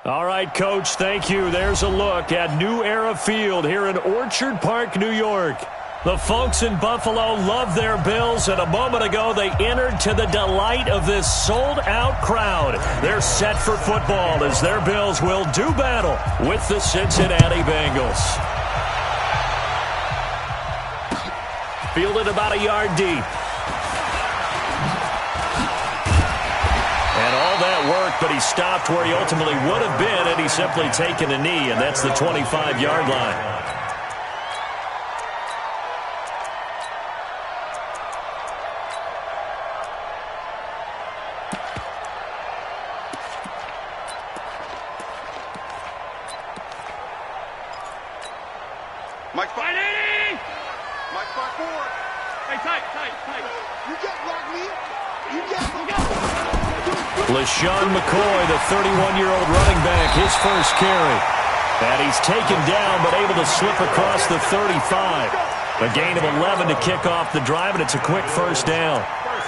All right, Coach, thank you. There's a look at New Era Field here in Orchard Park, New York. The folks in Buffalo love their Bills, and a moment ago they entered to the delight of this sold-out crowd. They're set for football as their Bills will do battle with the Cincinnati Bengals. Fielded about a yard deep. And all that work, but he stopped where he ultimately would have been, and he's simply taken a knee, and that's the 25-yard line. Mike 580! Mike 5-4. Hey, tight. You get block me. You get. LaShawn McCoy, the 31-year-old running back, his first carry. And he's taken down, but able to slip across the 35. A gain of 11 to kick off the drive, and it's a quick first down.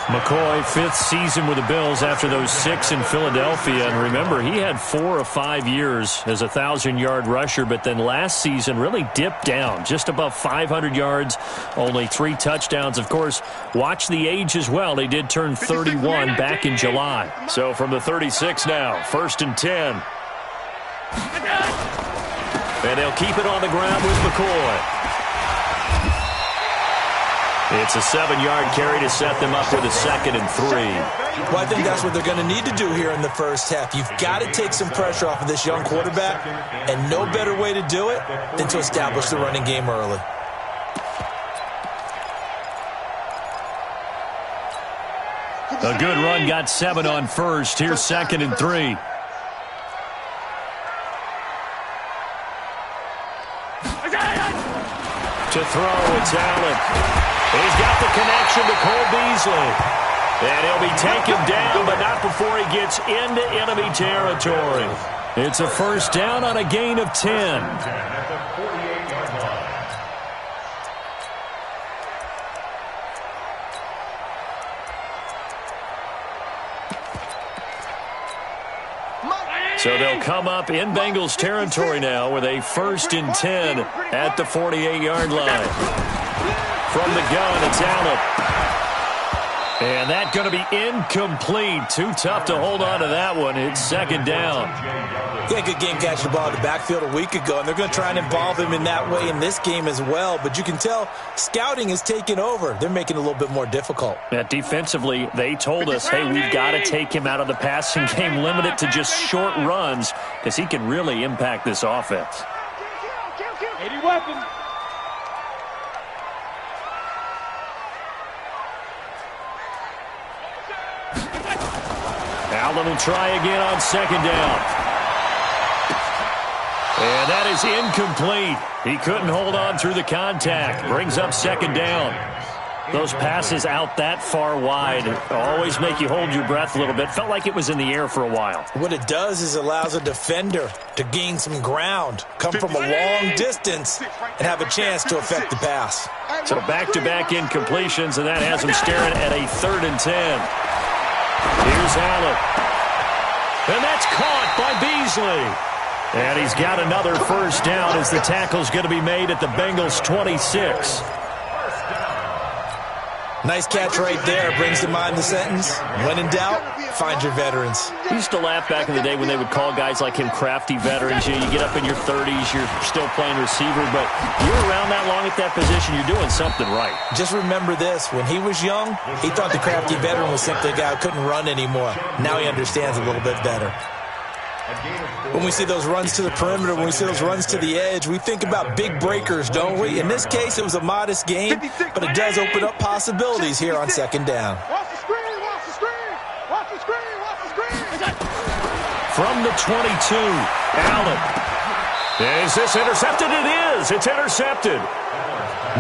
McCoy, fifth season with the Bills after those 6 in Philadelphia. And remember, he had 4 or 5 years as a 1,000-yard rusher, but then last season really dipped down, just above 500 yards, only 3 touchdowns. Of course, watch the age as well. They did turn 31 back in July. So from the 36 now, 1st and 10. And they'll keep it on the ground with McCoy. It's a 7-yard carry to set them up with a 2nd and 3. Well, I think that's what they're going to need to do here in the first half. You've got to take some pressure off of this young quarterback, and no better way to do it than to establish the running game early. A good run, got 7 on first. Here's 2nd and 3. To throw, it's Allen. He's got the connection to Cole Beasley. And he'll be taken down, but not before he gets into enemy territory. It's a first down on a gain of 10. So they'll come up in Bengals territory now with a 1st and 10 at the 48-yard line. From the gun, it's Allen. And that's going to be incomplete. Too tough to hold on to that one. It's 2nd down. Yeah, good game catching the ball in the backfield a week ago, and they're going to try and involve him in that way in this game as well. But you can tell scouting is taking over. They're making it a little bit more difficult. Yeah, defensively, they told us, hey, we've got to take him out of the passing game, limit it to just short runs, because he can really impact this offense. 80 weapons. Allen will try again on 2nd down. And that is incomplete. He couldn't hold on through the contact. Brings up 2nd down. Those passes out that far wide always make you hold your breath a little bit. Felt like it was in the air for a while. What it does is allows a defender to gain some ground, come from a long distance, and have a chance to affect the pass. So back-to-back incompletions, and that has him staring at a 3rd and 10. Here's Allen. And that's caught by Beasley. And he's got another first down as the tackle's going to be made at the Bengals' 26. Nice catch right there. Brings to mind the sentence, when in doubt, find your veterans. I used to laugh back in the day when they would call guys like him crafty veterans. You get up in your 30s, you're still playing receiver, but you're around that long at that position, you're doing something right. Just remember this. When he was young, he thought the crafty veteran was simply a guy who couldn't run anymore. Now he understands a little bit better. When we see those runs to the perimeter, when we see those runs to the edge, we think about big breakers, don't we? In this case, it was a modest game, but it does open up possibilities here on 2nd down. Watch the screen, watch the screen, watch the screen, watch the screen. From the 22, Allen. Is this intercepted? It is. It's intercepted.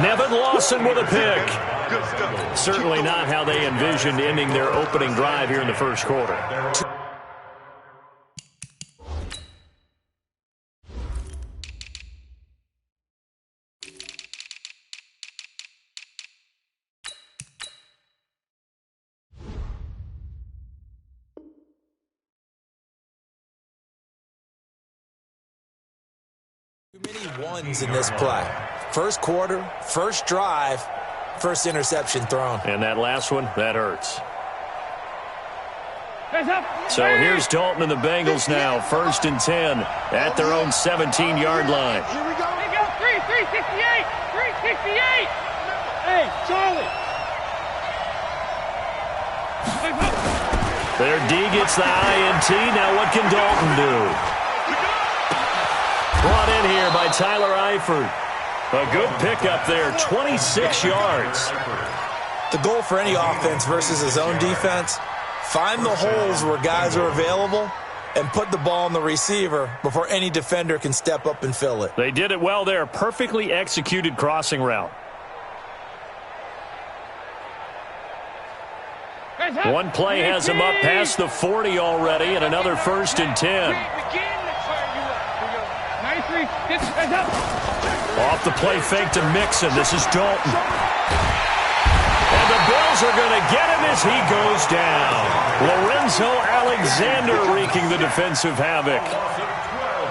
Nevin Lawson with a pick. Certainly not how they envisioned ending their opening drive here in the first quarter. Many ones in this play. First quarter, first drive, first interception thrown. And that last one, that hurts. So here's Dalton and the Bengals now, 1st and 10 at their own 17-yard line. Here we go. 368! 368! Hey, Charlie! Their D gets the INT. Now what can Dalton do? Brought in here by Tyler Eifert. A good pickup there, 26 yards. The goal for any offense versus his own defense, find the holes where guys are available and put the ball on the receiver before any defender can step up and fill it. They did it well there. Perfectly executed crossing route. One play has him up past the 40 already, and another 1st and 10. Off the play fake to Mixon. This is Dalton. And the Bills are going to get him as he goes down. Lorenzo Alexander wreaking the defensive havoc.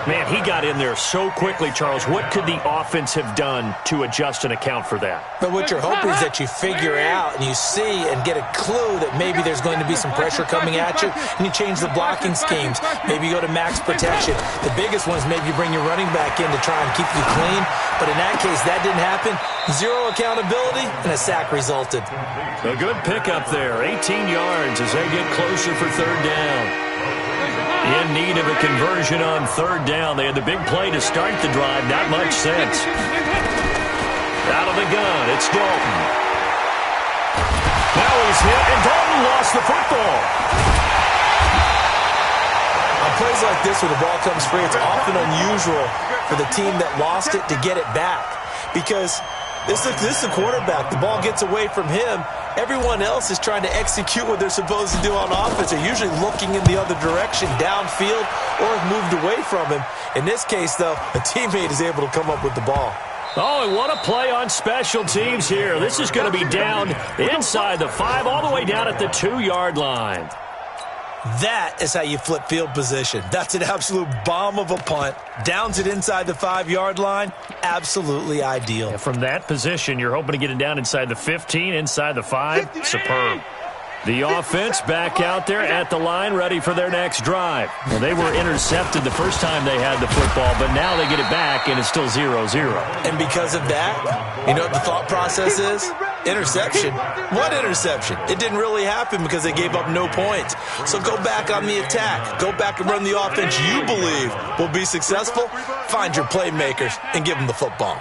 Man, he got in there so quickly, Charles. What could the offense have done to adjust and account for that? But what you're hoping is that you figure out and you see and get a clue that maybe there's going to be some pressure coming at you, and you change the blocking schemes. Maybe you go to max protection. The biggest one is maybe you bring your running back in to try and keep you clean. But in that case, that didn't happen. Zero accountability, and a sack resulted. A good pickup there, 18 yards as they get closer for 3rd down. In need of a conversion on 3rd down. They had the big play to start the drive. Not much sense. Out of the gun, it's Dalton. Now he's hit, and Dalton lost the football. On plays like this where the ball comes free, it's often unusual for the team that lost it to get it back. Because this is the quarterback. The ball gets away from him. Everyone else is trying to execute what they're supposed to do on offense. They're usually looking in the other direction, downfield, or have moved away from him. In this case, though, a teammate is able to come up with the ball. Oh, and what a play on special teams here. This is going to be down inside the 5, all the way down at the 2-yard line. That is how you flip field position. That's an absolute bomb of a punt. Downs it inside the 5-yard line. Absolutely ideal. Yeah, from that position, you're hoping to get it down inside the 15, inside the 5. Superb. The offense back out there at the line, ready for their next drive. Well, they were intercepted the first time they had the football, but now they get it back, and it's still 0-0. And because of that, you know what the thought process is? Interception. What interception? It didn't really happen because they gave up no points. So go back on the attack. Go back and run the offense you believe will be successful. Find your playmakers and give them the football.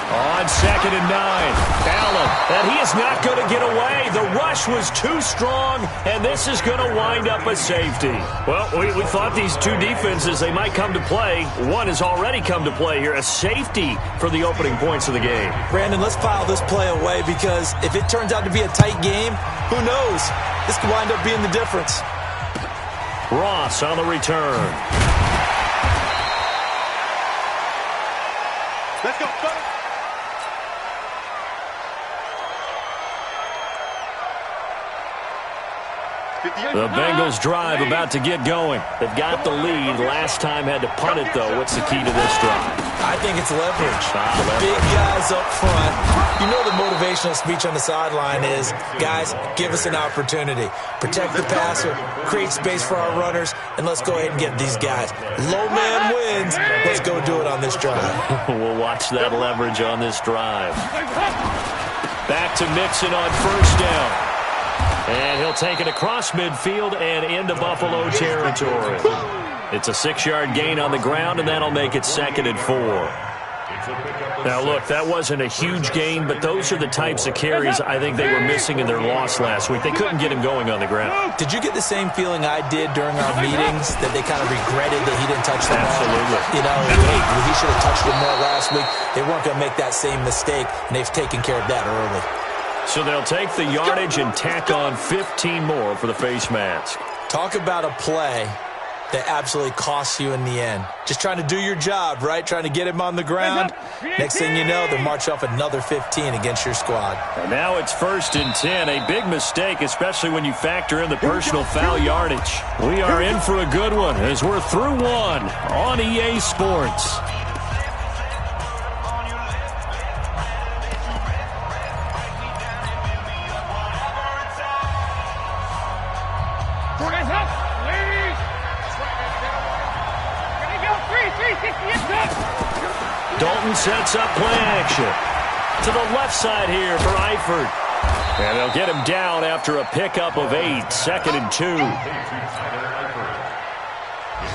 On 2nd and 9, Allen, and he is not going to get away. The rush was too strong, and this is going to wind up a safety. Well, we thought these two defenses, they might come to play. One has already come to play here, a safety for the opening points of the game. Brandon, let's file this play away because if it turns out to be a tight game, who knows? This could wind up being the difference. Ross on the return. Let's go, buddy. The Bengals drive about to get going. They've got the lead. Last time had to punt it, though. What's the key to this drive? I think it's leverage. Leverage. Big guys up front. You know the motivational speech on the sideline is, guys, give us an opportunity. Protect the passer, create space for our runners, and let's go ahead and get these guys. Low man wins. Let's go do it on this drive. We'll watch that leverage on this drive. Back to Mixon on 1st down. And he'll take it across midfield and into Buffalo territory. It's a 6-yard gain on the ground, and that'll make it 2nd and 4. Now, look, that wasn't a huge gain, but those are the types of carries I think they were missing in their loss last week. They couldn't get him going on the ground. Did you get the same feeling I did during our meetings, that they kind of regretted that he didn't touch the ball? Absolutely. You know, he should have touched it more last week. They weren't going to make that same mistake, and they've taken care of that early. So they'll take the yardage and tack on 15 more for the face mask. Talk about a play that absolutely costs you in the end. Just trying to do your job, right? Trying to get him on the ground. Next thing you know, they're marching off another 15 against your squad. And now it's 1st and 10. A big mistake, especially when you factor in the personal foul yardage. We are in for a good one as we're through one on EA Sports. Dalton sets up play action. To the left side here for Eifert. And they'll get him down after a pickup of 8. 2nd and 2.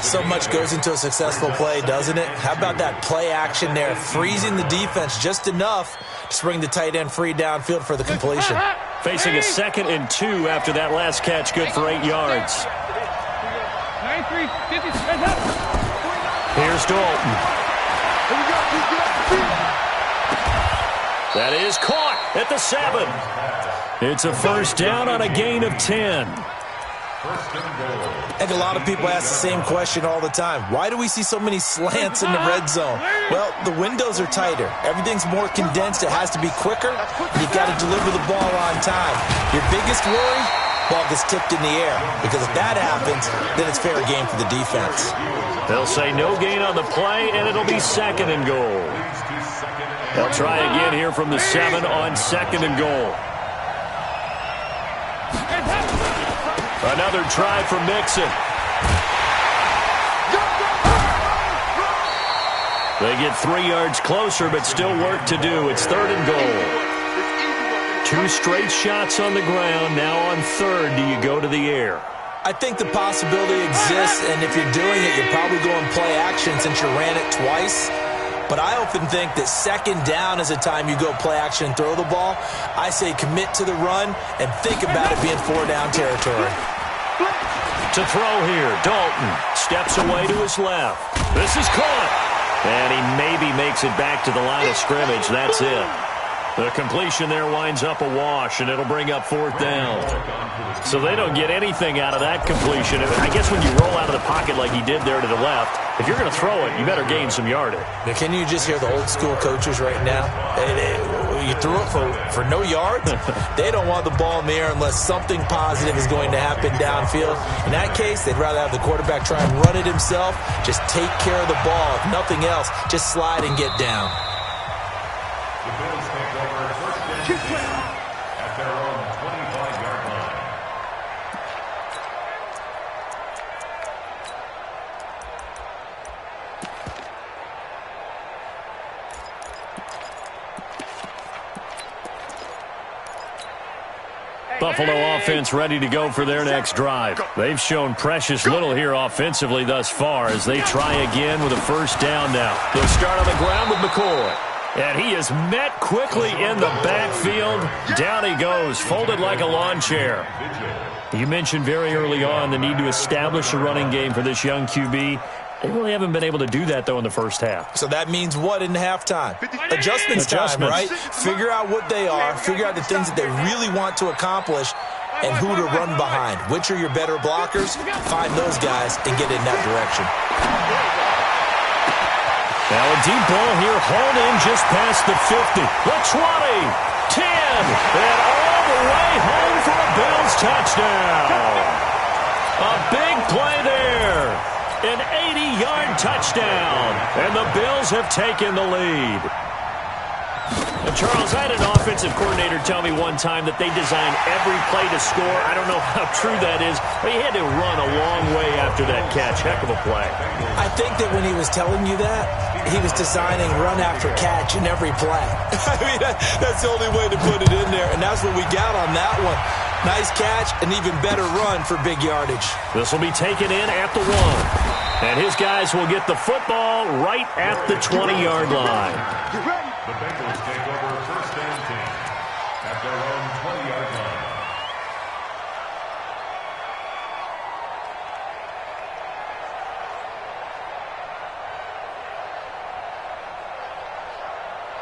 So much goes into a successful play, doesn't it? How about that play action there, freezing the defense just enough to bring the tight end free downfield for the completion. Facing a 2nd and 2 after that last catch, good for 8 yards. Here's Dalton. That is caught at the 7. It's a 1st down on a gain of 10. I think a lot of people ask the same question all the time. Why do we see so many slants in the red zone? Well, the windows are tighter. Everything's more condensed. It has to be quicker. And you've got to deliver the ball on time. Your biggest worry? Ball gets tipped in the air. Because if that happens, then it's fair game for the defense. They'll say no gain on the play, and it'll be 2nd and goal. They'll try again here from the 7 on 2nd and goal. Another try for Mixon. They get 3 yards closer, but still work to do. It's 3rd and goal. 2 straight shots on the ground. Now on 3rd, do you go to the air? I think the possibility exists, and if you're doing it, you're probably going play action since you ran it twice. But I often think that 2nd down is a time you go play action and throw the ball. I say commit to the run and think about it being 4-down territory. To throw here, Dalton steps away to his left. This is caught. And he maybe makes it back to the line of scrimmage. That's it. The completion there winds up a wash, and it'll bring up 4th down. So they don't get anything out of that completion. I guess when you roll out of the pocket like he did there to the left, if you're going to throw it, you better gain some yardage. Now, can you just hear the old school coaches right now? You threw it for no yards? They don't want the ball in the air unless something positive is going to happen downfield. In that case, they'd rather have the quarterback try and run it himself. Just take care of the ball. If nothing else, just slide and get down. At their own 25-yard line. Buffalo offense ready to go for their next drive. They've shown precious little here offensively thus far as they try again with a 1st down now. They'll start on the ground with McCoy. And he is met quickly in the backfield. Down he goes, folded like a lawn chair. You mentioned very early on the need to establish a running game for this young QB. They really haven't been able to do that, though, in the first half. So that means what in halftime? Adjustments time, right? Figure out what they are, figure out the things that they really want to accomplish, and who to run behind. Which are your better blockers? Find those guys and get in that direction. Now a deep ball here, hauled in just past the 50. The 20, 10, and all the way home for a Bills touchdown. A big play there. An 80-yard touchdown. And the Bills have taken the lead. Charles, I had an offensive coordinator tell me one time that they design every play to score. I don't know how true that is, but he had to run a long way after that catch. Heck of a play. I think that when he was telling you that, he was designing run after catch in every play. I mean, that's the only way to put it in there, and that's what we got on that one. Nice catch, an even better run for big yardage. This will be taken in at the 1. And his guys will get the football right at the 20-yard line. The Bengals take over 1st and 10 at their own 20-yard line.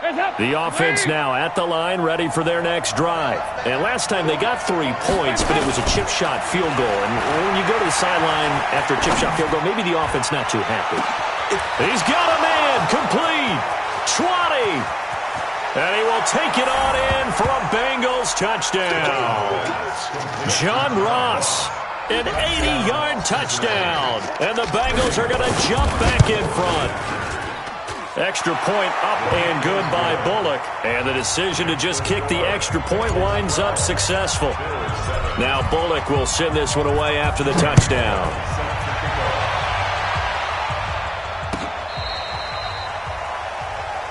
The offense now at the line, ready for their next drive. And last time they got 3 points, but it was a chip shot field goal. And when you go to the sideline after a chip shot field goal, maybe the offense not too happy. He's got a man, complete, 20. And he will take it on in for a Bengals touchdown. John Ross, an 80-yard touchdown. And the Bengals are going to jump back in front. Extra point up and good by Bullock. And the decision to just kick the extra point winds up successful. Now Bullock will send this one away after the touchdown.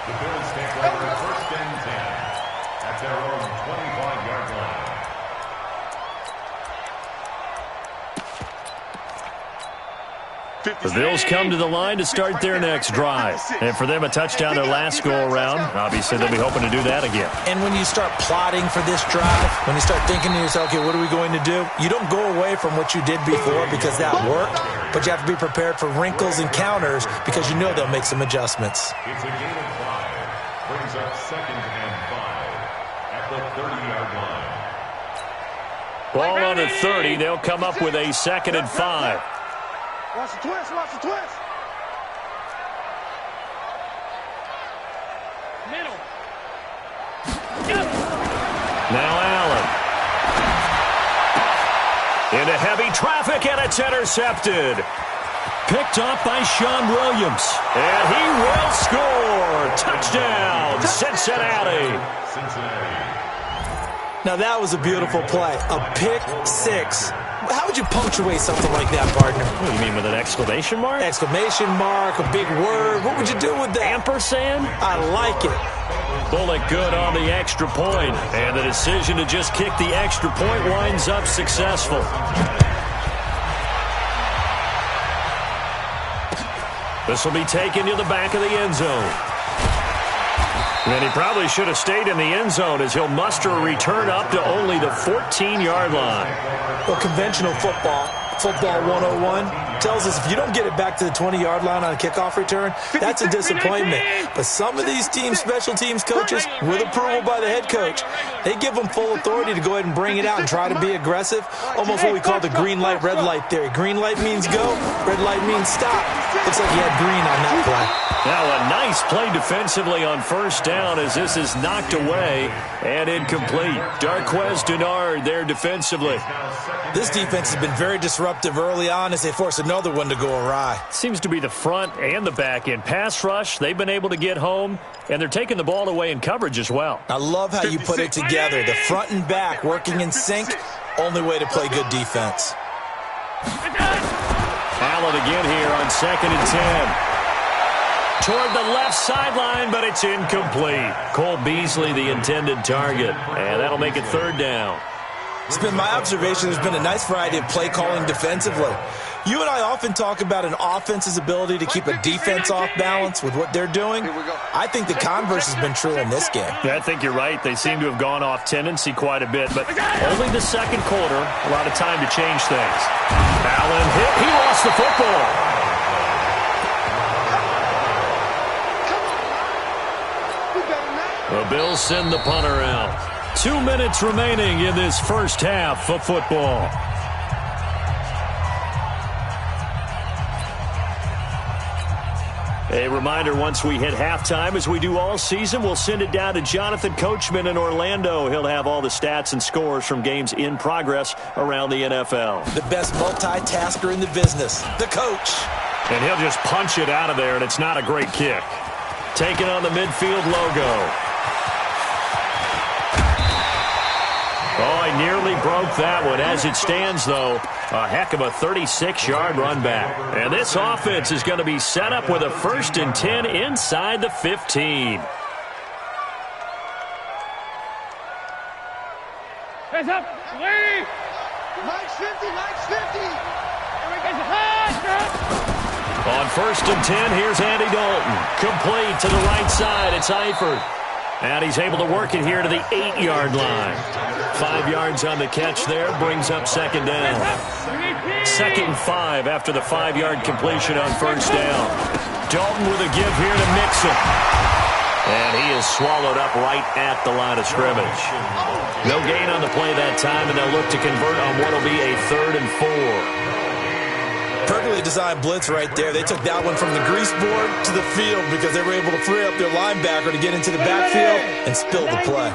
The Bills take over first and 10 at their own 25-yard line. The Bills come to the line to start their next drive. And for them, a touchdown their last go-around. Obviously, they'll be hoping to do that again. And when you start plotting for this drive, when you start thinking to yourself, okay, what are we going to do? You don't go away from what you did before because that worked, but you have to be prepared for wrinkles and counters because you know they'll make some adjustments. It's a gain of 5. Brings up second and 5 at the 30-yard line. Ball on the 30. They'll come up with a 2nd and 5. Watch the twist, watch the twist. Middle. Now Allen. Into heavy traffic, and it's intercepted. Picked off by Sean Williams. And he will score. Touchdown, Cincinnati. Now that was a beautiful play. A pick six. How would you punctuate something like that, partner? What do you mean, with an exclamation mark? Exclamation mark, a big word. What would you do with that? Ampersand? I like it. Bullock good on the extra point. And the decision to just kick the extra point winds up successful. This will be taken to the back of the end zone. And he probably should have stayed in the end zone as he'll muster a return up to only the 14-yard line. Well, conventional football 101, tells us if you don't get it back to the 20-yard line on a kickoff return, that's a disappointment. But some of these teams, special teams coaches, with approval by the head coach, they give them full authority to go ahead and bring it out and try to be aggressive, almost what we call the green light, red light theory. Green light means go, red light means stop. Looks like he had green on that play. Now a nice play defensively on first down as this is knocked away and incomplete. Darquez Denard there defensively. This defense has been very disruptive early on as they force another one to go awry. Seems to be the front and the back end. Pass rush, they've been able to get home, and they're taking the ball away in coverage as well. I love how you put it together. The front and back working in sync, only way to play good defense. Allen again here on 2nd and 10. Toward the left sideline, but it's incomplete. Cole Beasley, the intended target, and that'll make it 3rd down. It's been my observation there's been a nice variety of play calling defensively. You and I often talk about an offense's ability to keep a defense off balance with what they're doing. I think the converse has been true in this game. Yeah, I think you're right. They seem to have gone off tendency quite a bit, but only the second quarter, a lot of time to change things. Allen hit. He lost the football. The Bills send the punter out. 2 minutes remaining in this first half of football. A reminder, once we hit halftime, as we do all season, we'll send it down to Jonathan Coachman in Orlando. He'll have all the stats and scores from games in progress around the NFL. The best multitasker in the business, the coach. And he'll just punch it out of there, and it's not a great kick. Taking on the midfield logo. Oh, I nearly broke that one. As it stands, though, a heck of a 36-yard run back. And this offense is going to be set up with a 1st and 10 inside the 15. Hands up. Lead. Mike's 50, Mike's 50. On 1st and 10, here's Andy Dalton. Complete to the right side. It's Eifert. And he's able to work it here to the 8-yard line. 5 yards on the catch there, brings up 2nd down. 2nd and 5 after the 5-yard completion on 1st down. Dalton with a give here to Mixon. And he is swallowed up right at the line of scrimmage. No gain on the play that time, and they'll look to convert on what will be a 3rd and 4. Perfectly designed blitz right there. They took that one from the grease board to the field because they were able to free up their linebacker to get into the backfield and spill the play.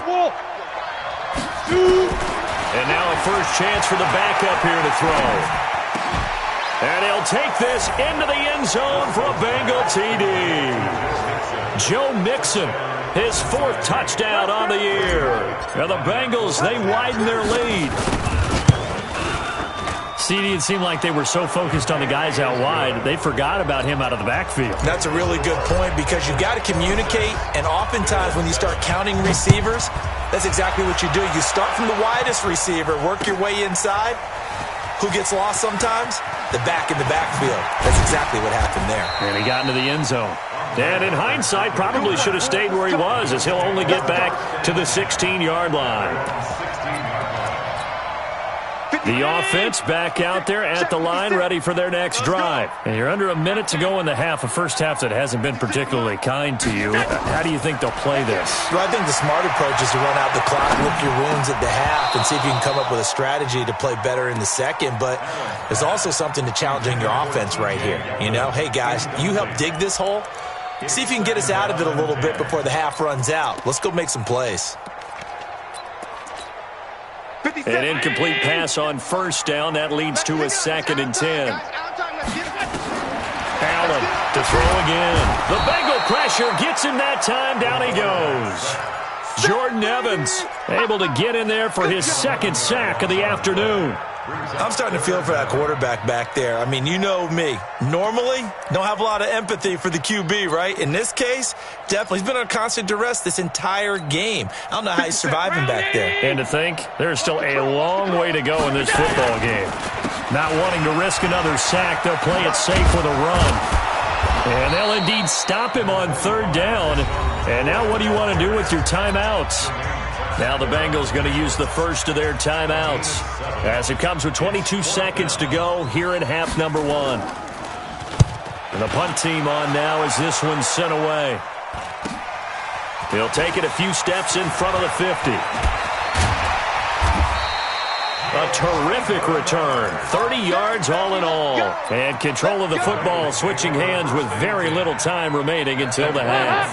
And now a first chance for the backup here to throw. And he'll take this into the end zone for a Bengal TD. Joe Mixon, his 4th touchdown on the year. And the Bengals, they widen their lead. CD, it seemed like they were so focused on the guys out wide, they forgot about him out of the backfield. That's a really good point because you've got to communicate, and oftentimes when you start counting receivers, that's exactly what you do. You start from the widest receiver, work your way inside. Who gets lost sometimes? The back in the backfield. That's exactly what happened there. And he got into the end zone. And in hindsight, probably should have stayed where he was, as he'll only get back to the 16-yard line. The offense back out there at the line, ready for their next drive. And you're under a minute to go in the half, a first half that hasn't been particularly kind to you. How do you think they'll play this? Well, I think the smart approach is to run out the clock, lick your wounds at the half, and see if you can come up with a strategy to play better in the second. But there's also something to challenging your offense right here. You know, hey, guys, you help dig this hole. See if you can get us out of it a little bit before the half runs out. Let's go make some plays. An incomplete pass on first down. That leads to a 2nd and 10. Allen to throw again. The Bengal pressure gets him that time. Down he goes. Jordan Evans able to get in there for his 2nd sack of the afternoon. I'm starting to feel for that quarterback back there. I mean, you know me. Normally, don't have a lot of empathy for the QB, right? In this case, definitely. He's been on constant duress this entire game. I don't know how he's surviving back there. And to think, there's still a long way to go in this football game. Not wanting to risk another sack, they'll play it safe with a run. And they'll indeed stop him on 3rd down. And now what do you want to do with your timeouts? Now the Bengals going to use the first of their timeouts as it comes with 22 seconds to go here in half number 1. And the punt team on now as this one's sent away. He'll take it a few steps in front of the 50. A terrific return. 30 yards all in all. And control of the football switching hands with very little time remaining until the half.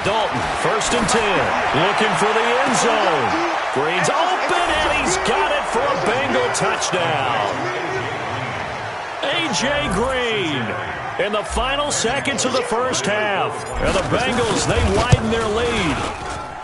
Dalton, 1st and 10, looking for the end zone. Green's open, and he's got it for a Bengal touchdown. A.J. Green in the final seconds of the first half. And the Bengals, they widen their lead.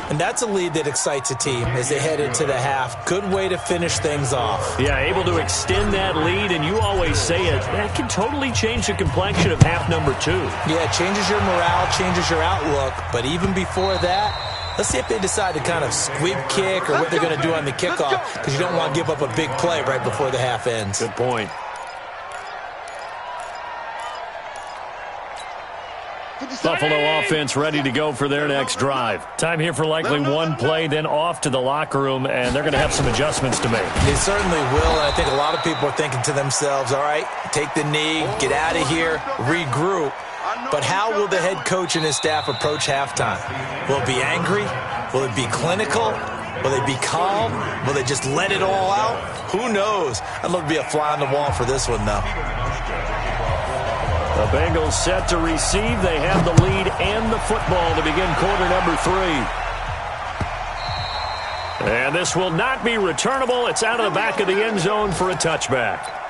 And that's a lead that excites a team as they head into the half. Good way to finish things off. Yeah, able to extend that lead, and you always say it, that can totally change the complexion of half number 2. Yeah, it changes your morale, changes your outlook. But even before that, let's see if they decide to kind of squib kick or what they're going to do on the kickoff, because you don't want to give up a big play right before the half ends. Good point. Buffalo offense ready to go for their next drive. Time here for likely one play, then off to the locker room, and they're going to have some adjustments to make. They certainly will, and I think a lot of people are thinking to themselves, all right, take the knee, get out of here, regroup. But how will the head coach and his staff approach halftime? Will it be angry? Will it be clinical? Will they be calm? Will they just let it all out? Who knows? I'd love to be a fly on the wall for this one, though. The Bengals set to receive. They have the lead and the football to begin quarter number 3. And this will not be returnable. It's out of the back of the end zone for a touchback.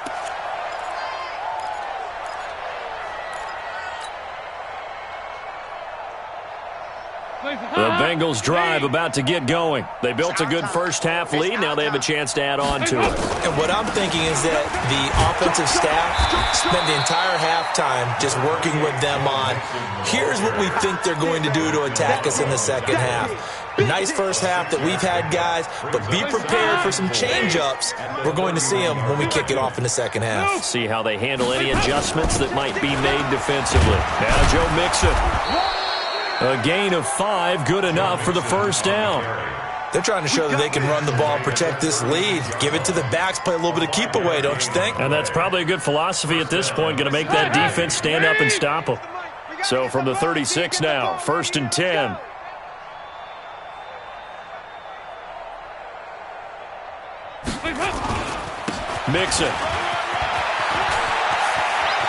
The Bengals drive about to get going. They built a good first half lead. Now they have a chance to add on to it. And what I'm thinking is that the offensive staff spent the entire halftime just working with them on, here's what we think they're going to do to attack us in the second half. Nice first half that we've had, guys, but be prepared for some change-ups. We're going to see them when we kick it off in the second half. See how they handle any adjustments that might be made defensively. Now Joe Mixon. A gain of 5, good enough for the first down. They're trying to show that they can run the ball and protect this lead. Give it to the backs, play a little bit of keep away, don't you think? And that's probably a good philosophy at this point, going to make that defense stand up and stop them. So from the 36 now, 1st and 10. Mixon.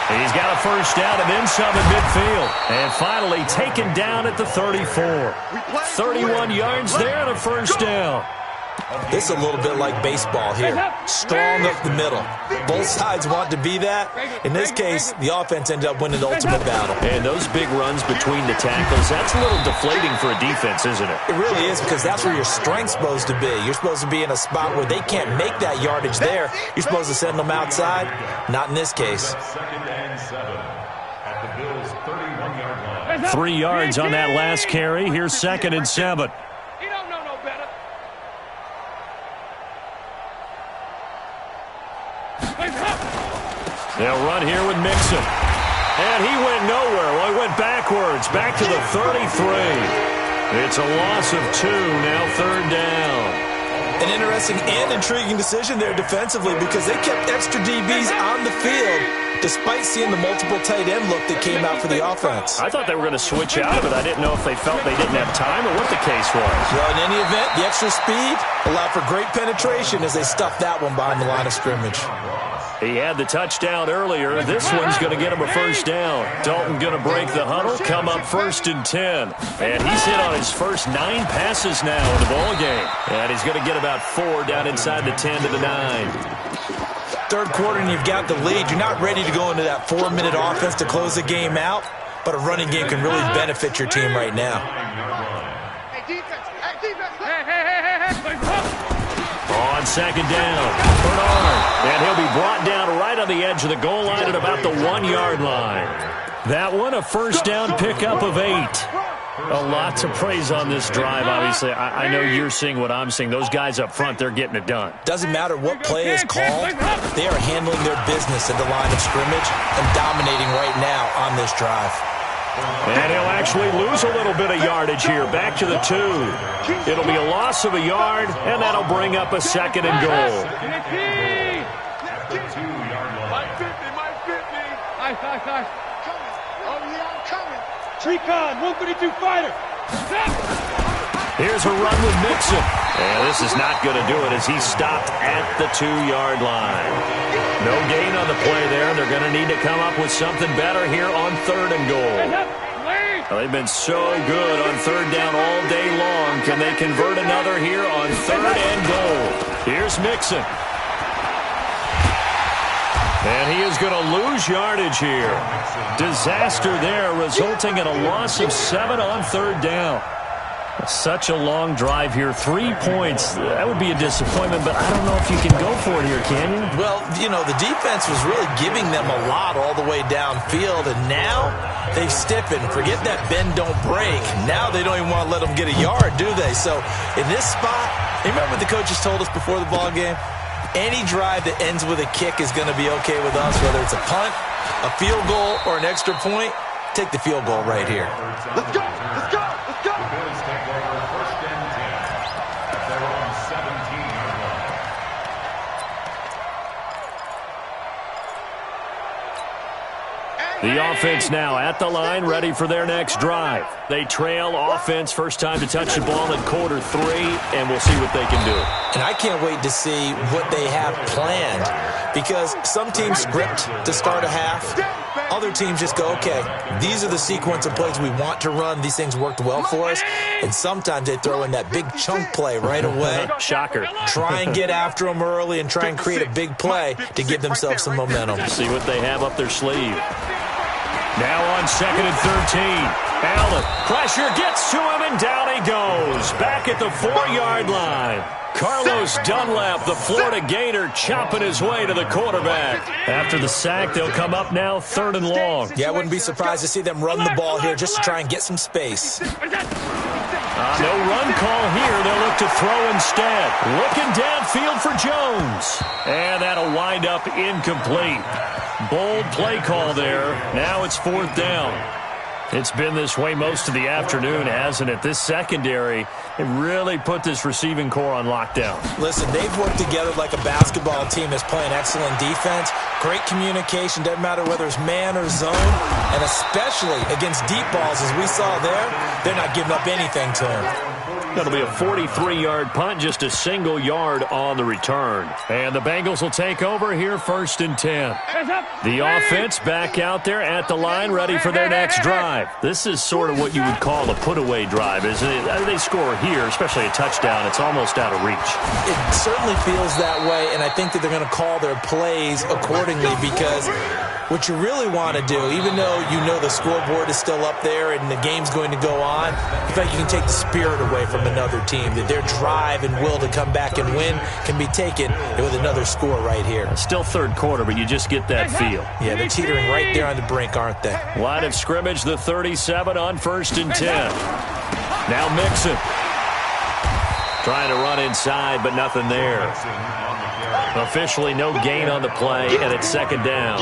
He's got a first down and then some in midfield. And finally taken down at the 34. 31 yards there and a first down. This is a little bit like baseball here. Strong up the middle. Both sides want to be that. In this case, the offense ended up winning the ultimate battle. And those big runs between the tackles, that's a little deflating for a defense, isn't it? It really is, because that's where your strength's supposed to be. You're supposed to be in a spot where they can't make that yardage there. You're supposed to send them outside. Not in this case. 2nd and 7 at the Bills' 31-yard line. 3 yards on that last carry. Here's 2nd and 7. You don't know no better. They'll run here with Mixon. And he went nowhere. Well, he went backwards, back to the 33. It's a loss of 2, now 3rd down. An interesting and intriguing decision there defensively, because they kept extra DBs on the field despite seeing the multiple tight end look that came out for the offense. I thought they were going to switch out of it. I didn't know if they felt they didn't have time or what the case was. Well, in any event, the extra speed allowed for great penetration as they stuffed that one behind the line of scrimmage. He had the touchdown earlier. This one's going to get him a first down. Dalton going to break the huddle, come up 1st and 10. And he's hit on his first 9 passes now in the ball game. And he's going to get about 4 down inside the 10 to the 9. 3rd quarter and you've got the lead. You're not ready to go into that 4-minute offense to close the game out, but a running game can really benefit your team right now. Hey, defense. Hey, defense. On 2nd down, Bernard. And he'll be brought down right on the edge of the goal line at about the 1-yard line. That one, a first down pickup of 8. A lot to praise on this drive, obviously. I know you're seeing what I'm seeing. Those guys up front, they're getting it done. Doesn't matter what play is called. They are handling their business at the line of scrimmage and dominating right now on this drive. And he'll actually lose a little bit of yardage here. Back to the 2. It'll be a loss of a yard, and that'll bring up a 2nd and goal. At the 2-yard line. My 50. Nice. Oh, yeah, I'm coming. Recon, 132 fighter. Here's a run with Mixon. And this is not going to do it as he's stopped at the 2-yard line. No gain on the play there. They're going to need to come up with something better here on 3rd and goal. Well, they've been so good on 3rd down all day long. Can they convert another here on 3rd and goal? Here's Mixon. And he is going to lose yardage here. Disaster there, resulting in a loss of 7 on 3rd down. Such a long drive here. 3 points. That would be a disappointment, but I don't know if you can go for it here, can you? Well, you know, the defense was really giving them a lot all the way downfield, and now they've stiffened. Forget that bend, don't break. Now they don't even want to let them get a yard, do they? So in this spot, remember what the coaches told us before the ball game? Any drive that ends with a kick is going to be okay with us, whether it's a punt, a field goal, or an extra point. Take the field goal right here. Let's go. Let's go. Let's go. The Bills take over 1st and 10 at their own 17-yard line. The offense now at the line, ready for their next drive. They trail offense, first time to touch the ball in quarter 3, and we'll see what they can do. And I can't wait to see what they have planned, because some teams script to start a half. Other teams just go, okay, these are the sequence of plays we want to run. These things worked well for us. And sometimes they throw in that big chunk play right away. Shocker. Try and get after them early and try and create a big play to give themselves some momentum. See what they have up their sleeve. Now on 2nd and 13. Allen, pressure gets to him, and down he goes. Back at the 4-yard line. Carlos Dunlap, the Florida Gator, chopping his way to the quarterback. After the sack, they'll come up now 3rd and long. Yeah, I wouldn't be surprised to see them run the ball here just to try and get some space. No run call here. They'll look to throw instead. Looking downfield for Jones. And that'll wind up incomplete. Bold play call there. Now it's 4th down. It's been this way most of the afternoon, hasn't it? This secondary, it really put this receiving core on lockdown. Listen, they've worked together like a basketball team that's playing excellent defense. Great communication, doesn't matter whether it's man or zone. And especially against deep balls, as we saw there, they're not giving up anything to him. That'll be a 43-yard punt, just a single yard on the return. And the Bengals will take over here, 1st and 10. The offense back out there at the line, ready for their next drive. This is sort of what you would call a put-away drive, isn't it? They score here, especially a touchdown. It's almost out of reach. It certainly feels that way, and I think that they're going to call their plays accordingly because what you really want to do, even though you know the scoreboard is still up there and the game's going to go on, I feel like you can take the spirit away from another team, that their drive and will to come back and win can be taken with another score right here. Still third quarter, but you just get that feel. Yeah, they're teetering right there on the brink, aren't they? Line of scrimmage, the 37 on 1st and 10. Now Mixon. Trying to run inside, but nothing there. Officially no gain on the play, and it's 2nd down.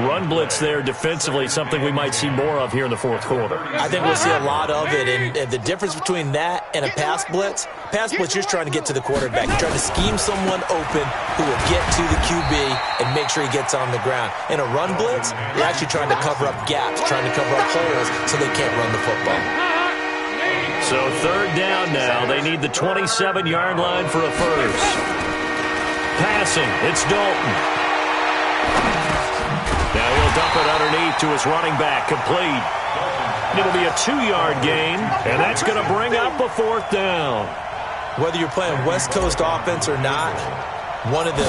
Run blitz there defensively, something we might see more of here in the 4th quarter. I think we'll see a lot of it, and the difference between that and a pass blitz, you're just trying to get to the quarterback. You're trying to scheme someone open who will get to the QB and make sure he gets on the ground. In a run blitz, you're actually trying to cover up gaps, trying to cover up holes so they can't run the football. So 3rd down now. They need the 27-yard line for a first. Passing, it's Dalton. Now he'll dump it underneath to his running back, complete. It'll be a 2-yard gain, and that's going to bring up a 4th down. Whether you're playing West Coast offense or not, one of the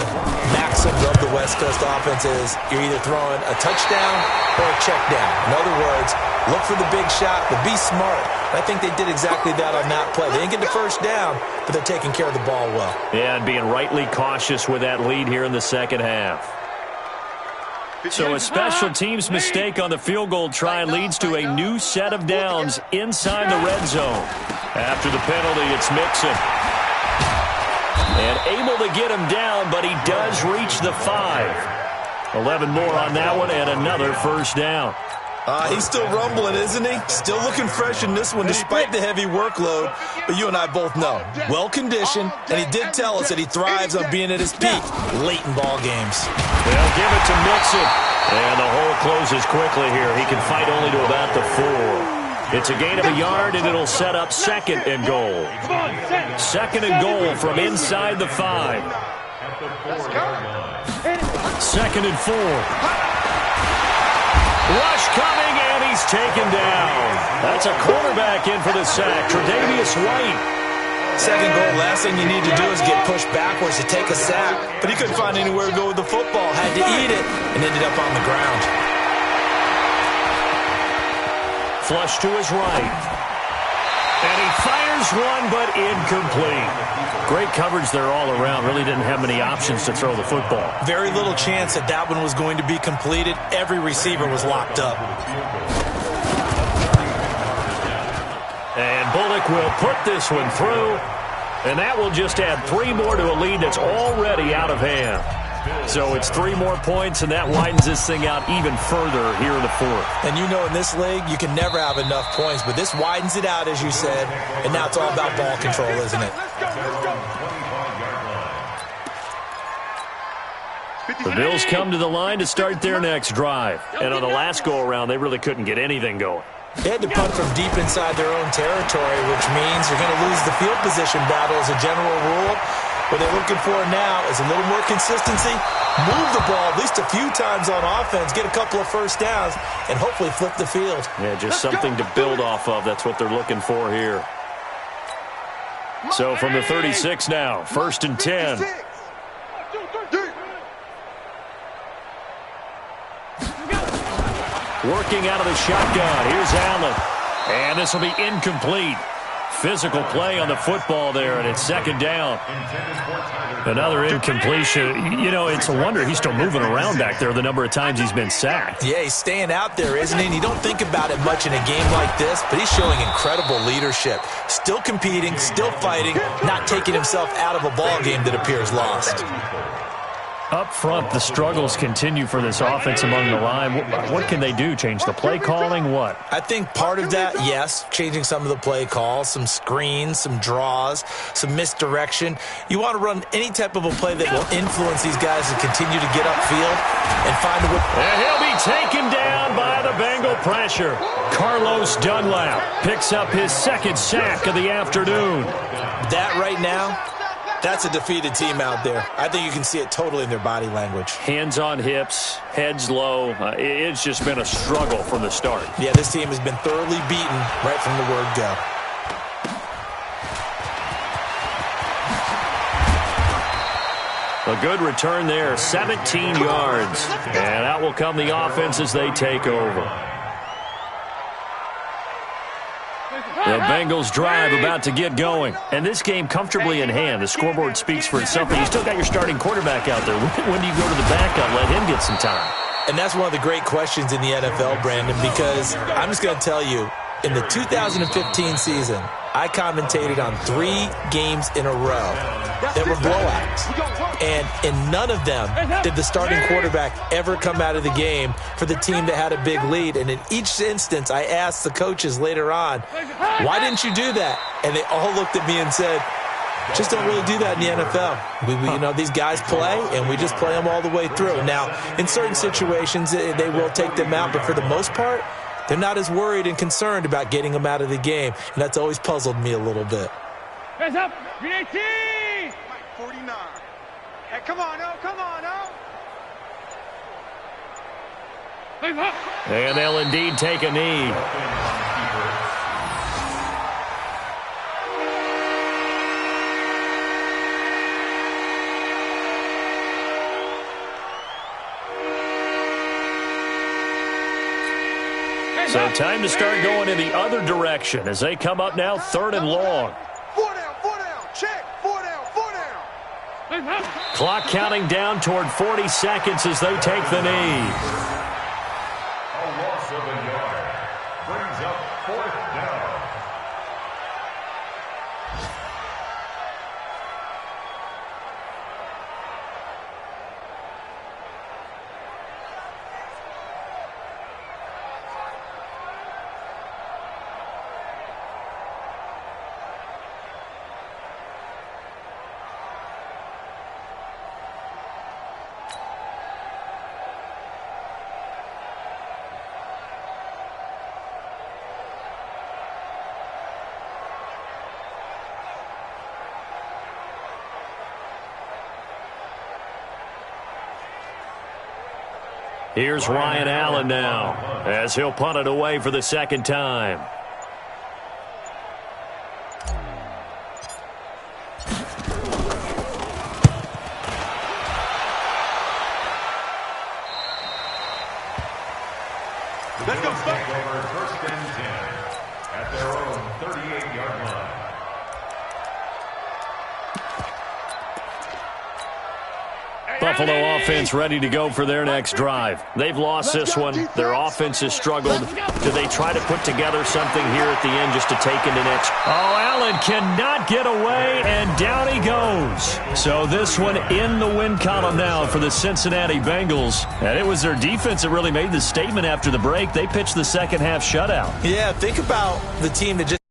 maxims of the West Coast offense is you're either throwing a touchdown or a check down. In other words, look for the big shot, but be smart. I think they did exactly that on that play. They didn't get the first down, but they're taking care of the ball well. Yeah, and being rightly cautious with that lead here in the second half. So a special teams mistake on the field goal try leads to a new set of downs inside the red zone. After the penalty, it's Mixon. And able to get him down, but he does reach the 5. 11 more on that one, and another first down. He's still rumbling, isn't he? Still looking fresh in this one despite the heavy workload. But you and I both know, well-conditioned, and he did tell us that he thrives on being at his peak late in ball games. They'll give it to Mixon. And the hole closes quickly here. He can fight only to about the 4. It's a gain of a yard, and it'll set up 2nd and goal. 2nd and goal from inside the 5. 2nd and 4. Rush coming, and he's taken down. That's a quarterback in for the sack, Tre'Davious White. 2nd goal, last thing you need to do is get pushed backwards to take a sack. But he couldn't find anywhere to go with the football, had to eat it, and ended up on the ground. Flush to his right. And he fires one, but incomplete. Great coverage there all around. Really didn't have many options to throw the football. Very little chance that that one was going to be completed. Every receiver was locked up. And Bullock will put this one through. And that will just add 3 more to a lead that's already out of hand. So it's 3 more points, and that widens this thing out even further here in the 4th. And you know in this league, you can never have enough points, but this widens it out, as you said, and now it's all about ball control, isn't it? The Bills come to the line to start their next drive. And on the last go-around, they really couldn't get anything going. They had to punt from deep inside their own territory, which means they're going to lose the field position battle as a general rule. What they're looking for now is a little more consistency, move the ball at least a few times on offense, get a couple of first downs, and hopefully flip the field. Yeah, just something to build off of. That's what they're looking for here. So from the 36 now, 1st and 10. Working out of the shotgun. Here's Allen. And this will be incomplete. Physical play on the football there, and it's 2nd down. Another incompletion. You know, it's a wonder he's still moving around back there the number of times he's been sacked. Yeah, he's staying out there, isn't he? And you don't think about it much in a game like this, but he's showing incredible leadership. Still competing, still fighting, not taking himself out of a ball game that appears lost. Up front, the struggles continue for this offense among the line. What can they do? Change the play calling? What? I think part of that, yes, changing some of the play calls, some screens, some draws, some misdirection. You want to run any type of a play that will influence these guys to continue to get upfield and find a way. And he'll be taken down by the Bengal pressure. Carlos Dunlap picks up his second sack of the afternoon. That right now, that's a defeated team out there. I think you can see it totally in their body language. Hands on hips, heads low. It's just been a struggle from the start. Yeah, this team has been thoroughly beaten right from the word go. A good return there, 17 yards. And out will come the offense as they take over. The Bengals drive about to get going. And this game comfortably in hand. The scoreboard speaks for itself. But you still got your starting quarterback out there. When do you go to the backup? Let him get some time. And that's one of the great questions in the NFL, Brandon, because I'm just going to tell you, in the 2015 season, I commentated on 3 games in a row that were blowouts. And in none of them did the starting quarterback ever come out of the game for the team that had a big lead. And in each instance, I asked the coaches later on, why didn't you do that? And they all looked at me and said, just don't really do that in the NFL. You know, these guys play, and we just play them all the way through. Now, in certain situations, they will take them out, but for the most part, they're not as worried and concerned about getting them out of the game, and that's always puzzled me a little bit. Hands up, 318! 49. Hey, come on, oh, come on, oh. And they'll indeed take a knee. So time to start going in the other direction as they come up now 3rd and long. 4 down, check, 4 down. Clock counting down toward 40 seconds as they take the knee. A loss of a yard. Brings up 4th down. Here's Ryan Allen now as he'll punt it away for the second time. Let's go, Take over 1st and 10 at their own 38-yard line. Buffalo offense ready to go for their next drive. They've lost this one. Their offense has struggled. Do they try to put together something here at the end just to take into next? Oh, Allen cannot get away, and down he goes. So this one in the win column now for the Cincinnati Bengals. And it was their defense that really made the statement after the break. They pitched the second half shutout. Yeah, think about the team that just